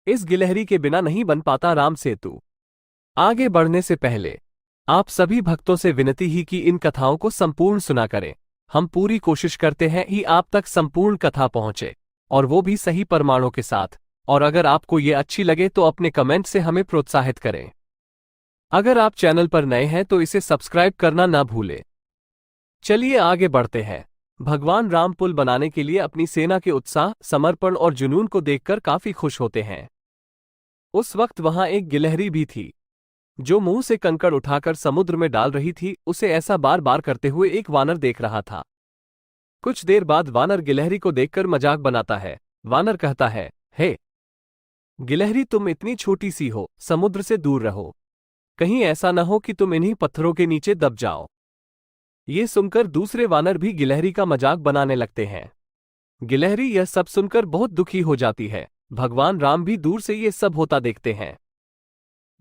इस गिलहरी के बिना नहीं बन पाता राम सेतु। आगे बढ़ने से पहले आप सभी भक्तों से विनती ही कि इन कथाओं को संपूर्ण सुना करें। हम पूरी कोशिश करते हैं कि आप तक संपूर्ण कथा पहुंचे, और वो भी सही प्रमाणों के साथ। और अगर आपको ये अच्छी लगे तो अपने कमेंट से हमें प्रोत्साहित करें। अगर आप चैनल पर नए हैं तो इसे सब्सक्राइब करना ना भूलें। चलिए आगे बढ़ते हैं। भगवान राम पुल बनाने के लिए अपनी सेना के उत्साह, समर्पण और जुनून को देखकर काफी खुश होते हैं। उस वक्त वहां एक गिलहरी भी थी जो मुंह से कंकड़ उठाकर समुद्र में डाल रही थी। उसे ऐसा बार बार करते हुए एक वानर देख रहा था। कुछ देर बाद वानर गिलहरी को देखकर मजाक बनाता है। वानर कहता है, हे गिलहरी, तुम इतनी छोटी सी हो, समुद्र से दूर रहो। कहीं ऐसा न हो कि तुम इन्हीं पत्थरों के नीचे दब जाओ। ये सुनकर दूसरे वानर भी गिलहरी का मजाक बनाने लगते हैं। गिलहरी यह सब सुनकर बहुत दुखी हो जाती है। भगवान राम भी दूर से ये सब होता देखते हैं।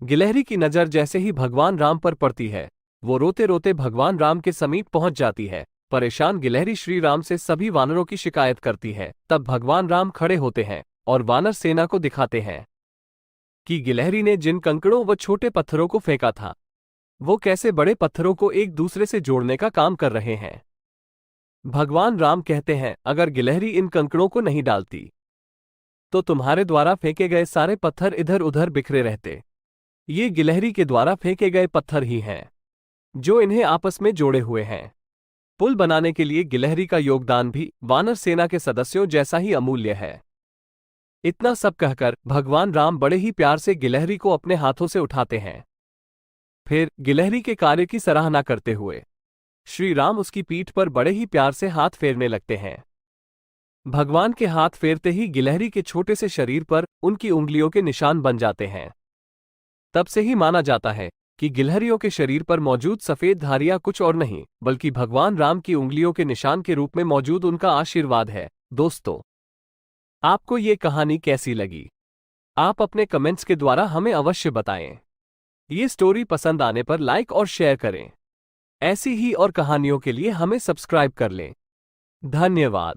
गिलहरी की नजर जैसे ही भगवान राम पर पड़ती है, वो रोते रोते भगवान राम के समीप पहुंच जाती है। परेशान गिलहरी श्री राम से सभी वानरों की शिकायत करती है। तब भगवान राम खड़े होते हैं और वानर सेना को दिखाते हैं कि गिलहरी ने जिन कंकड़ों व छोटे पत्थरों को फेंका था, वो कैसे बड़े पत्थरों को एक दूसरे से जोड़ने का काम कर रहे हैं। भगवान राम कहते हैं, अगर गिलहरी इन कंकड़ों को नहीं डालती तो तुम्हारे द्वारा फेंके गए सारे पत्थर इधर उधर बिखरे रहते। ये गिलहरी के द्वारा फेंके गए पत्थर ही हैं जो इन्हें आपस में जोड़े हुए हैं। पुल बनाने के लिए गिलहरी का योगदान भी वानर सेना के सदस्यों जैसा ही अमूल्य है। इतना सब कहकर भगवान राम बड़े ही प्यार से गिलहरी को अपने हाथों से उठाते हैं। फिर गिलहरी के कार्य की सराहना करते हुए श्री राम उसकी पीठ पर बड़े ही प्यार से हाथ फेरने लगते हैं। भगवान के हाथ फेरते ही गिलहरी के छोटे से शरीर पर उनकी उंगलियों के निशान बन जाते हैं। तब से ही माना जाता है कि गिलहरियों के शरीर पर मौजूद सफेद धारियां कुछ और नहीं बल्कि भगवान राम की उंगलियों के निशान के रूप में मौजूद उनका आशीर्वाद है। दोस्तों, आपको ये कहानी कैसी लगी? आप अपने कमेंट्स के द्वारा हमें अवश्य बताएं। ये स्टोरी पसंद आने पर लाइक और शेयर करें। ऐसी ही और कहानियों के लिए हमें सब्सक्राइब कर लें। धन्यवाद।